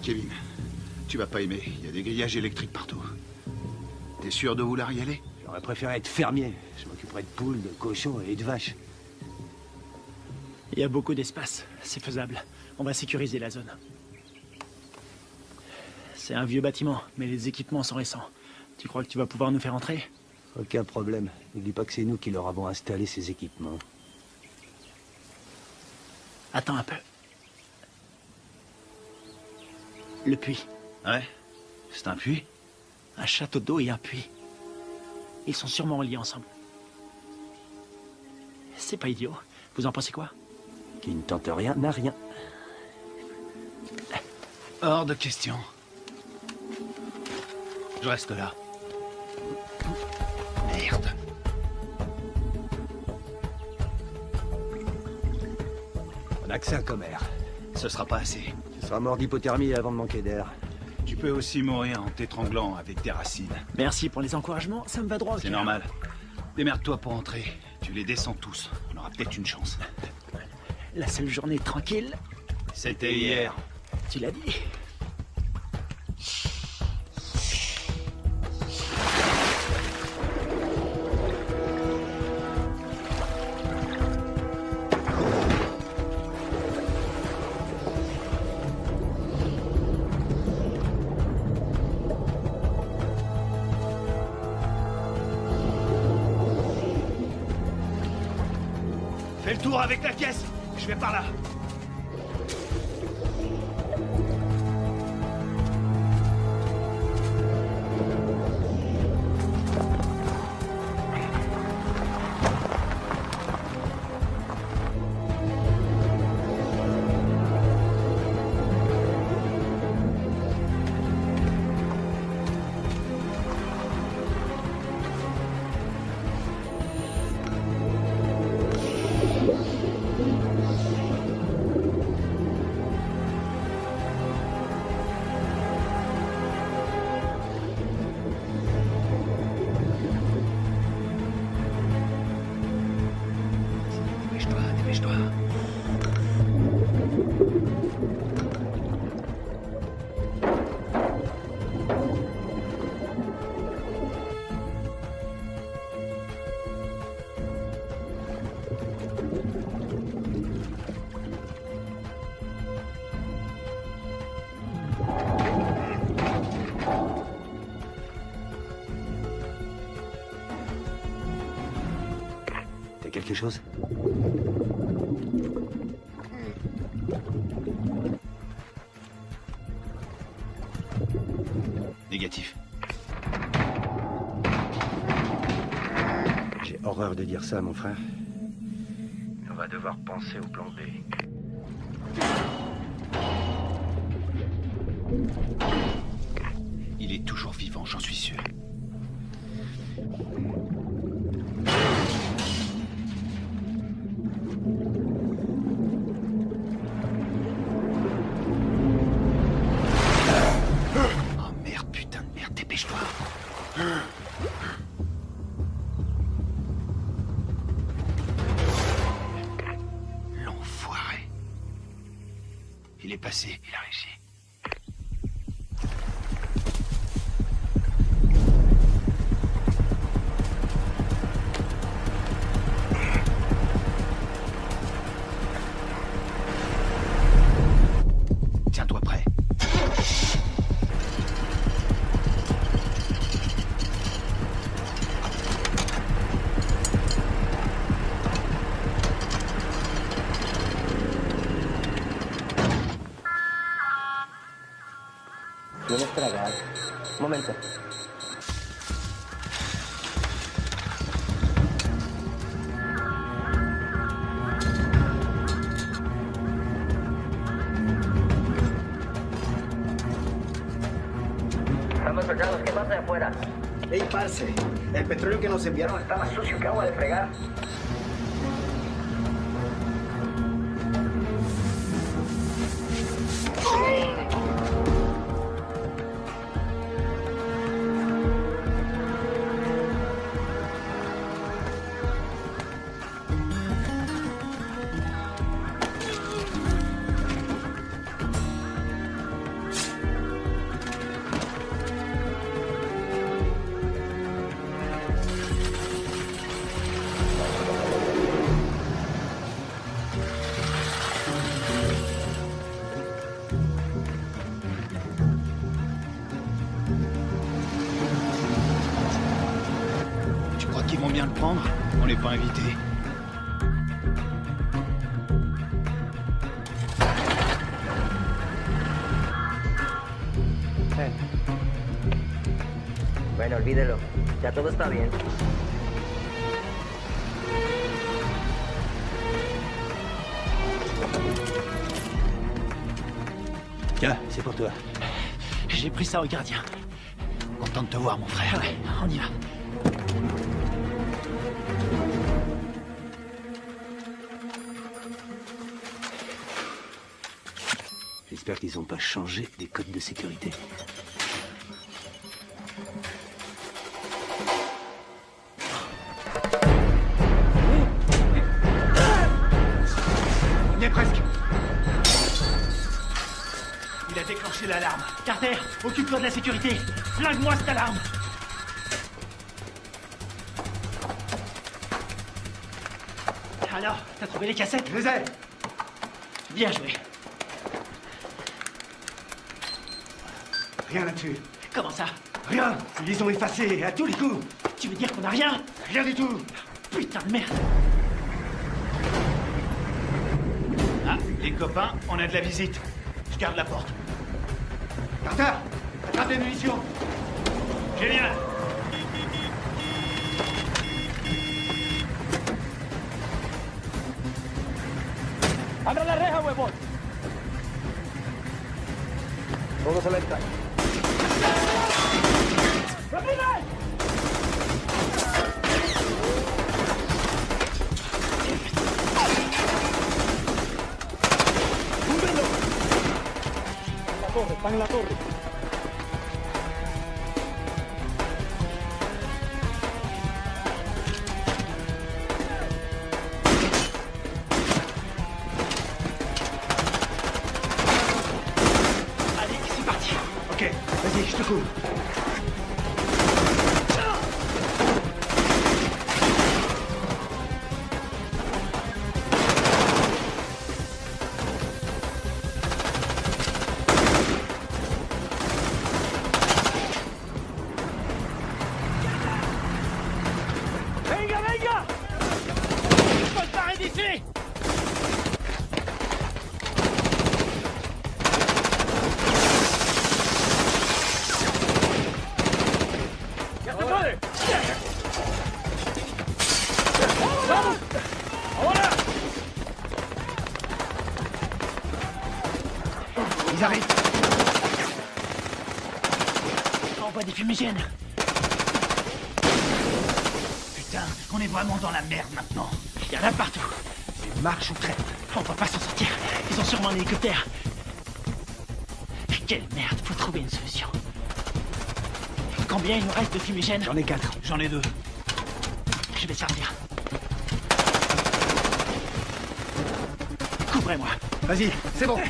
Kevin, tu vas pas aimer. Il y a des grillages électriques partout. T'es sûr de vouloir y aller? J'aurais préféré être fermier. Je m'occuperais de poules, de cochons et de vaches. Il y a beaucoup d'espace. C'est faisable. On va sécuriser la zone. C'est un vieux bâtiment, mais les équipements sont récents. Tu crois que tu vas pouvoir nous faire entrer? Aucun problème. N'oublie pas que c'est nous qui leur avons installé ces équipements. Attends un peu. Le puits. Ouais? C'est un puits? Un château d'eau et un puits. Ils sont sûrement reliés ensemble. C'est pas idiot. Vous en pensez quoi? Qui ne tente rien n'a rien. Hors de question. Je reste là. Merde. On a que 5 commères. Ce sera pas assez. Tu seras mort d'hypothermie avant de manquer d'air. Tu peux aussi mourir en t'étranglant avec des racines. Merci pour les encouragements, ça me va droit au C'est cœur. normal. Démerde-toi pour entrer. Tu les descends tous. On aura peut-être une chance. La seule journée tranquille, C'était hier. tu l'as dit. Fais le tour avec la caisse. Je vais par là. Dépêche-toi, dépêche-toi. T'as quelque chose? Négatif. J'ai horreur de dire ça, mon frère. On va devoir penser au plan B. Il est toujours vivant, j'en suis sûr. Oh merde, putain de merde, dépêche-toi. L'enfoiré. Il est passé, il a réussi. Tiens-toi prêt. ¿Tienes tragar? Un momento. Estamos pesados, ¿qué pasa de afuera? Ey, parce, el petróleo que nos enviaron Está más sucio que agua de fregar. surprendre, on n'est pas invité. Bueno, olvídelo. Ya todo está bien. Tiens, c'est pour toi. J'ai pris ça au gardien. Content de te voir, mon frère. Ouais, on y va. J'espère qu'ils n'ont pas changé les codes de sécurité. On y est presque. Il a déclenché l'alarme. Carter, occupe-toi de la sécurité. Flingue-moi cette alarme. Alors, t'as trouvé les cassettes? Je les ai. Bien joué. Rien là-dessus. Comment ça? Rien. Ils les ont effacés à tous les coups. Tu veux dire qu'on a rien? Rien du tout. Putain de merde. Ah, les copains, on a de la visite. Je garde la porte. Carter, attrape les munitions. Génial. ¡Abra la reja, huevón! Todos a la entrada. Están en la torre. Allez, c'est parti. Ok, vas-y, je te couvre. Venga, venga! Faut se barrer d'ici! ¡Ya se puede! ¡Vamos! ¡Ahora! Ils arrivent. Envoie des fumigènes. Putain, on est vraiment dans la merde maintenant. Il y en a partout. Marche ou traite. On va pas s'en sortir. Ils ont sûrement un hélicoptère. Quelle merde, faut trouver une solution. Combien il nous reste de fumigènes? J'en ai 4. J'en ai 2. Je vais servir. Couvrez-moi. Vas-y, c'est bon.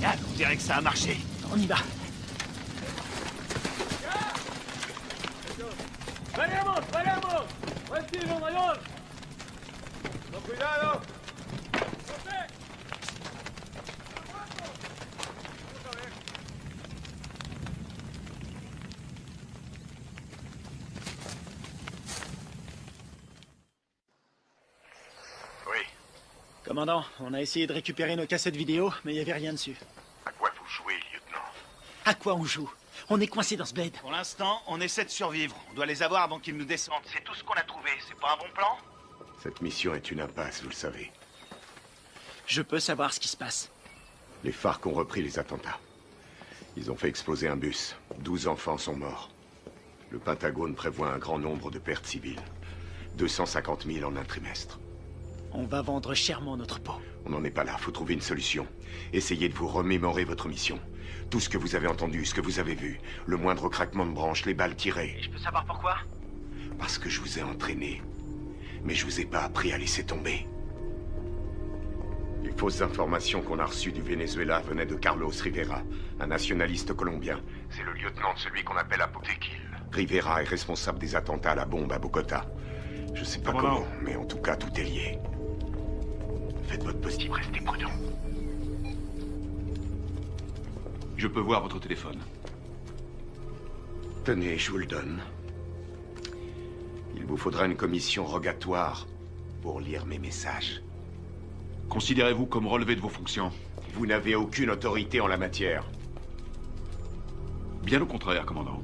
On dirait que ça a marché. On y va. ¡Veremos, veremos! ¡Buen tiro, mayor! ¡Con cuidado! Commandant, on a essayé de récupérer nos cassettes vidéo, mais il n'y avait rien dessus. À quoi vous jouez, lieutenant? À quoi on joue? On est coincé dans ce bled. Pour l'instant, on essaie de survivre. On doit les avoir avant qu'ils nous descendent. C'est tout ce qu'on a trouvé, c'est pas un bon plan? Cette mission est une impasse, vous le savez. Je peux savoir ce qui se passe. Les FARC ont repris les attentats. Ils ont fait exploser un bus. 12 enfants sont morts. Le Pentagone prévoit un grand nombre de pertes civiles. 250 000 en un trimestre. On va vendre chèrement notre peau. On n'en est pas là, faut trouver une solution. Essayez de vous remémorer votre mission. Tout ce que vous avez entendu, ce que vous avez vu. Le moindre craquement de branche, les balles tirées. Je peux savoir pourquoi? Parce que je vous ai entraîné. Mais je vous ai pas appris à laisser tomber. Les fausses informations qu'on a reçues du Venezuela venaient de Carlos Rivera, un nationaliste colombien. C'est le lieutenant de celui qu'on appelle Apotequil. Rivera est responsable des attentats à la bombe à Bogota. Je sais pas comment, mais en tout cas, tout est lié. Faites votre possible, restez prudent. Je peux voir votre téléphone. Tenez, je vous le donne. Il vous faudra une commission rogatoire pour lire mes messages. Considérez-vous comme relevé de vos fonctions? Vous n'avez aucune autorité en la matière. Bien au contraire, commandant.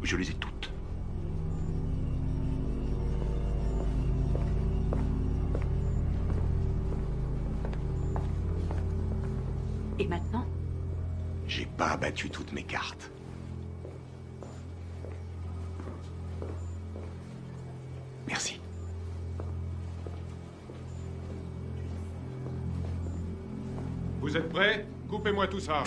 Je les ai toutes. Et maintenant? J'ai pas abattu toutes mes cartes. Merci. Vous êtes prêts? Coupez-moi tout ça.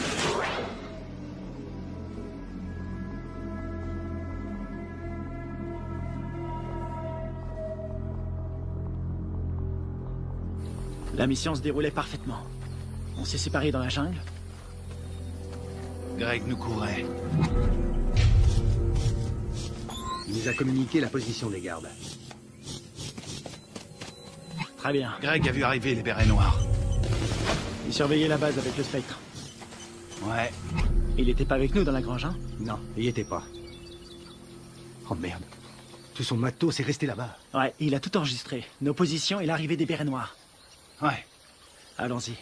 La mission se déroulait parfaitement. On s'est séparés dans la jungle. Greg nous courait. Il nous a communiqué la position des gardes. Très bien. Greg a vu arriver les bérets noirs. Il surveillait la base avec le Spectre. Ouais. Il était pas avec nous dans la grange, hein? Non, il y était pas. Oh merde. Tout son matos est resté là-bas. Ouais, il a tout enregistré. Nos positions et l'arrivée des bérets noirs. Ouais. Allons-y.